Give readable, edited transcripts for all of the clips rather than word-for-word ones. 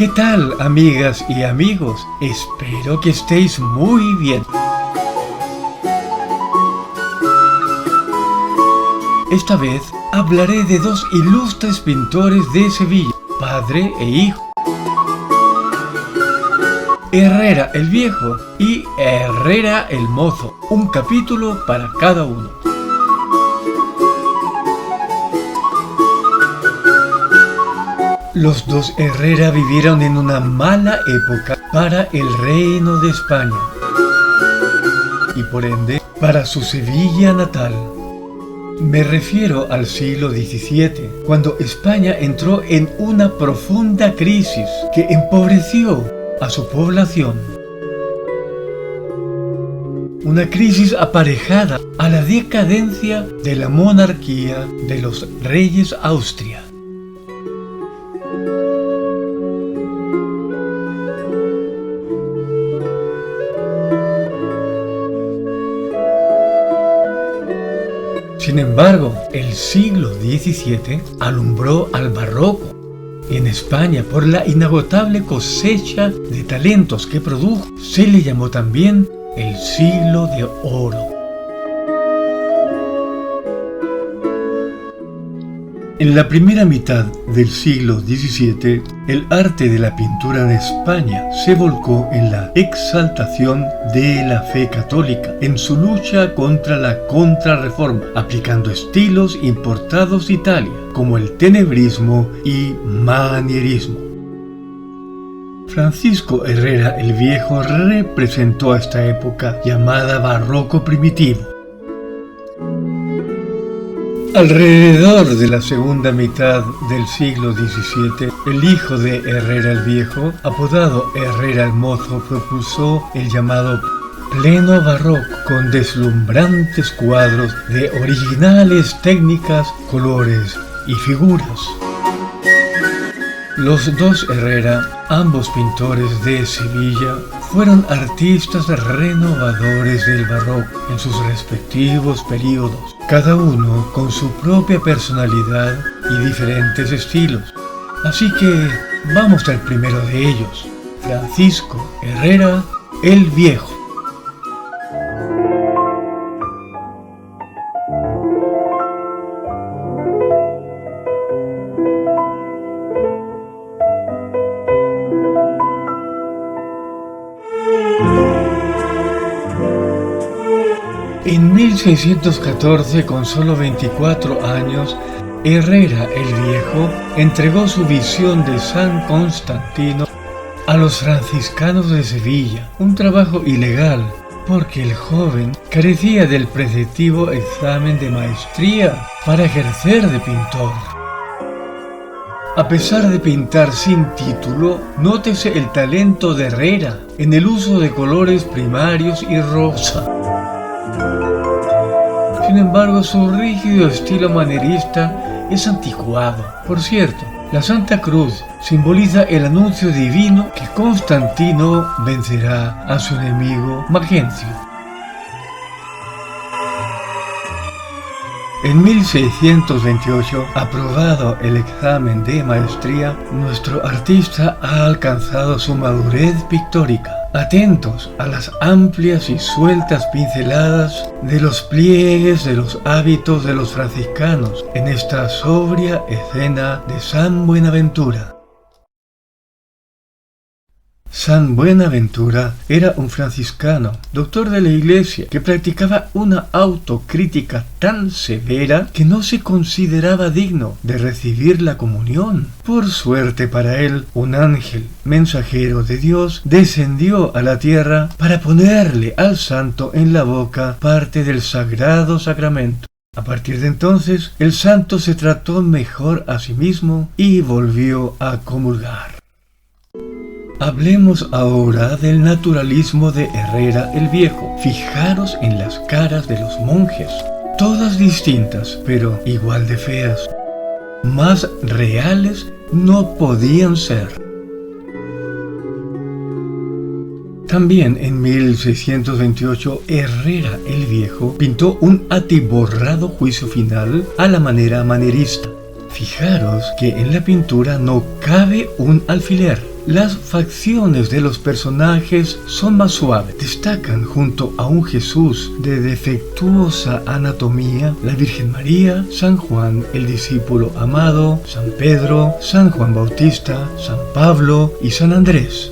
¿Qué tal, amigas y amigos? Espero que estéis muy bien. Esta vez hablaré de dos ilustres pintores de Sevilla, padre e hijo. Herrera el Viejo y Herrera el Mozo, un capítulo para cada uno. Los dos Herrera vivieron en una mala época para el reino de España y por ende para su Sevilla natal. Me refiero al siglo XVII, cuando España entró en una profunda crisis que empobreció a su población. Una crisis aparejada a la decadencia de la monarquía de los reyes Austria. Sin embargo, el siglo XVII alumbró al barroco en España por la inagotable cosecha de talentos que produjo. Se le llamó también el siglo de oro. En la primera mitad del siglo XVII, el arte de la pintura en España se volcó en la exaltación de la fe católica, en su lucha contra la Contrarreforma, aplicando estilos importados de Italia, como el tenebrismo y manierismo. Francisco Herrera el Viejo representó a esta época llamada barroco primitivo. Alrededor de la segunda mitad del siglo XVII, el hijo de Herrera el Viejo, apodado Herrera el Mozo, propulsó el llamado pleno barroco, con deslumbrantes cuadros de originales técnicas, colores y figuras. Los dos Herrera, ambos pintores de Sevilla, fueron artistas renovadores del barroco en sus respectivos períodos, cada uno con su propia personalidad y diferentes estilos. Así que vamos al primero de ellos, Francisco Herrera el Viejo. En 1614, con solo 24 años, Herrera el Viejo entregó su visión de San Constantino a los franciscanos de Sevilla, un trabajo ilegal, porque el joven carecía del preceptivo examen de maestría para ejercer de pintor. A pesar de pintar sin título, nótese el talento de Herrera en el uso de colores primarios y rosa. Sin embargo, su rígido estilo manierista es anticuado. Por cierto, la Santa Cruz simboliza el anuncio divino que Constantino vencerá a su enemigo Magencio. En 1628, aprobado el examen de maestría, nuestro artista ha alcanzado su madurez pictórica. Atentos a las amplias y sueltas pinceladas de los pliegues de los hábitos de los franciscanos en esta sobria escena de San Buenaventura. San Buenaventura era un franciscano, doctor de la Iglesia, que practicaba una autocrítica tan severa que no se consideraba digno de recibir la comunión. Por suerte para él, un ángel mensajero de Dios descendió a la tierra para ponerle al santo en la boca parte del sagrado sacramento. A partir de entonces, el santo se trató mejor a sí mismo y volvió a comulgar. Hablemos ahora del naturalismo de Herrera el Viejo. Fijaros en las caras de los monjes, todas distintas, pero igual de feas. Más reales no podían ser. También en 1628, Herrera el Viejo pintó un atiborrado juicio final a la manera manierista. Fijaros que en la pintura no cabe un alfiler. Las facciones de los personajes son más suaves. Destacan junto a un Jesús de defectuosa anatomía la Virgen María, San Juan el discípulo amado, San Pedro, San Juan Bautista, San Pablo y San Andrés.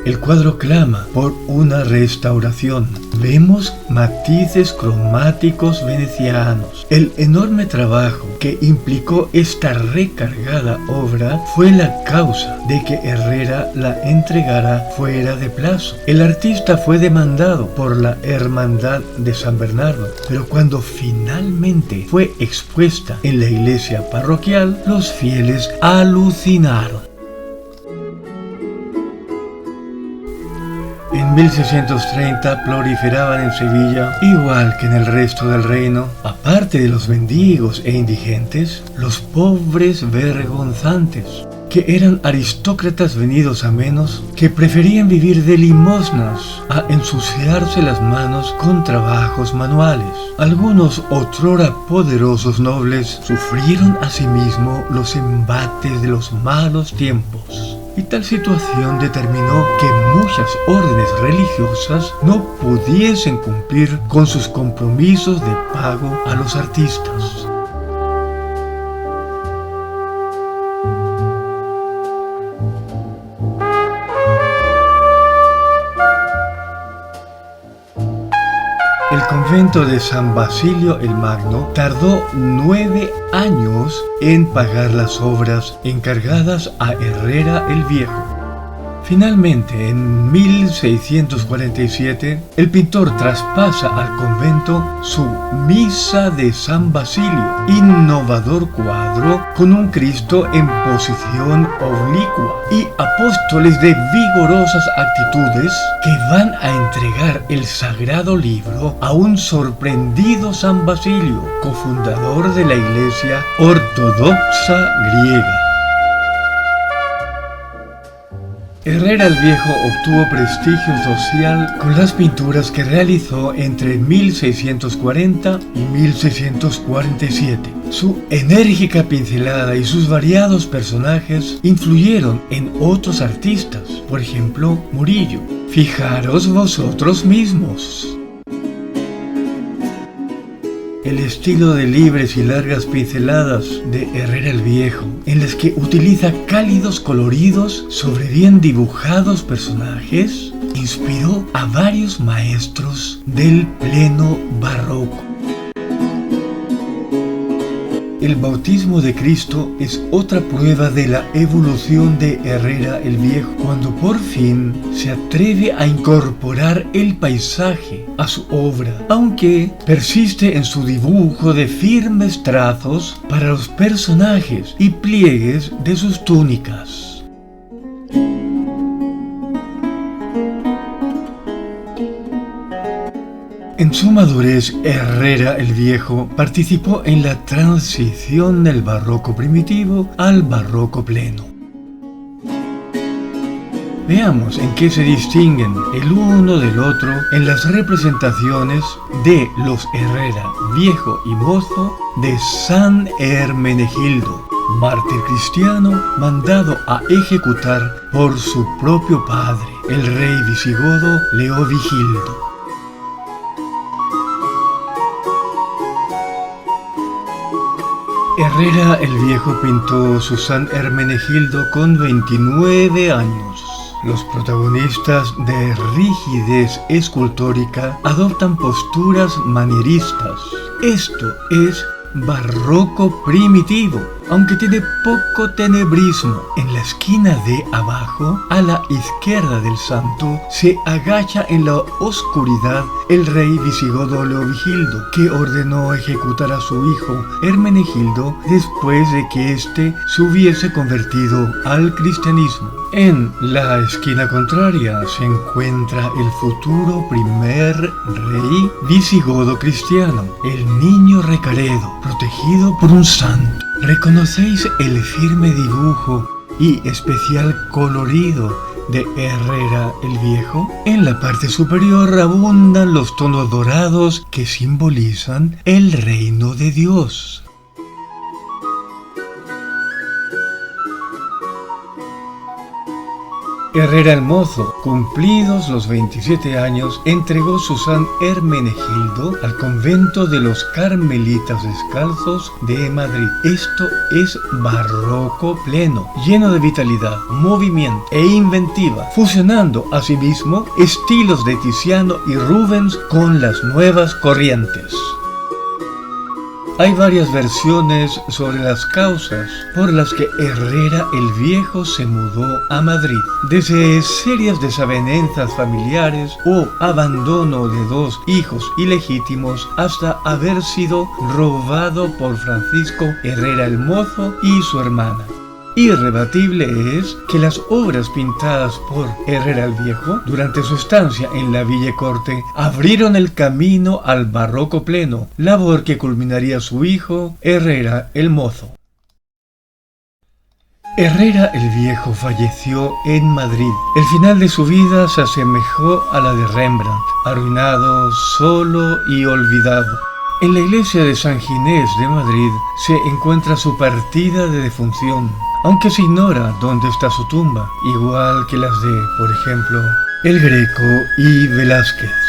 El cuadro clama por una restauración. Vemos matices cromáticos venecianos. El enorme trabajo que implicó esta recargada obra fue la causa de que Herrera la entregara fuera de plazo. El artista fue demandado por la Hermandad de San Bernardo, pero cuando finalmente fue expuesta en la iglesia parroquial, los fieles alucinaron. En 1630 proliferaban en Sevilla, igual que en el resto del reino, aparte de los mendigos e indigentes, los pobres vergonzantes, que eran aristócratas venidos a menos, que preferían vivir de limosnas a ensuciarse las manos con trabajos manuales. Algunos otrora poderosos nobles sufrieron asimismo los embates de los malos tiempos. Y tal situación determinó que muchas órdenes religiosas no pudiesen cumplir con sus compromisos de pago a los artistas. El convento de San Basilio el Magno tardó 9 años en pagar las obras encargadas a Herrera el Viejo. Finalmente, en 1647, el pintor traspasa al convento su Misa de San Basilio, innovador cuadro con un Cristo en posición oblicua y apóstoles de vigorosas actitudes que van a entregar el sagrado libro a un sorprendido San Basilio, cofundador de la Iglesia Ortodoxa griega. Herrera el Viejo obtuvo prestigio social con las pinturas que realizó entre 1640 y 1647. Su enérgica pincelada y sus variados personajes influyeron en otros artistas, por ejemplo, Murillo. Fijaros vosotros mismos. El estilo de libres y largas pinceladas de Herrera el Viejo, en las que utiliza cálidos coloridos sobre bien dibujados personajes, inspiró a varios maestros del pleno barroco. El bautismo de Cristo es otra prueba de la evolución de Herrera el Viejo, cuando por fin se atreve a incorporar el paisaje a su obra, aunque persiste en su dibujo de firmes trazos para los personajes y pliegues de sus túnicas. En su madurez, Herrera el Viejo participó en la transición del barroco primitivo al barroco pleno. Veamos en qué se distinguen el uno del otro en las representaciones de los Herrera Viejo y Mozo de San Hermenegildo, mártir cristiano mandado a ejecutar por su propio padre, el rey visigodo Leovigildo. Herrera el Viejo pintó su San Hermenegildo con 29 años. Los protagonistas de rigidez escultórica adoptan posturas manieristas. Esto es barroco primitivo, aunque tiene poco tenebrismo. En la esquina de abajo, a la izquierda del santo, se agacha en la oscuridad el rey visigodo Leovigildo, que ordenó ejecutar a su hijo Hermenegildo después de que éste se hubiese convertido al cristianismo. En la esquina contraria se encuentra el futuro primer rey visigodo cristiano, el niño Recaredo, protegido por un santo. ¿Reconocéis el firme dibujo y especial colorido de Herrera el Viejo? En la parte superior abundan los tonos dorados que simbolizan el reino de Dios. Herrera el Mozo, cumplidos los 27 años, entregó su San Hermenegildo al convento de los Carmelitas Descalzos de Madrid. Esto es barroco pleno, lleno de vitalidad, movimiento e inventiva, fusionando asimismo estilos de Tiziano y Rubens con las nuevas corrientes. Hay varias versiones sobre las causas por las que Herrera el Viejo se mudó a Madrid, desde serias desavenencias familiares o abandono de dos hijos ilegítimos hasta haber sido robado por Francisco Herrera el Mozo y su hermana. Irrebatible es que las obras pintadas por Herrera el Viejo durante su estancia en la Villa Corte abrieron el camino al barroco pleno, labor que culminaría su hijo Herrera el Mozo. Herrera el Viejo falleció en Madrid. El final de su vida se asemejó a la de Rembrandt, arruinado, solo y olvidado. En la iglesia de San Ginés de Madrid se encuentra su partida de defunción, aunque se ignora dónde está su tumba, igual que las de, por ejemplo, El Greco y Velázquez.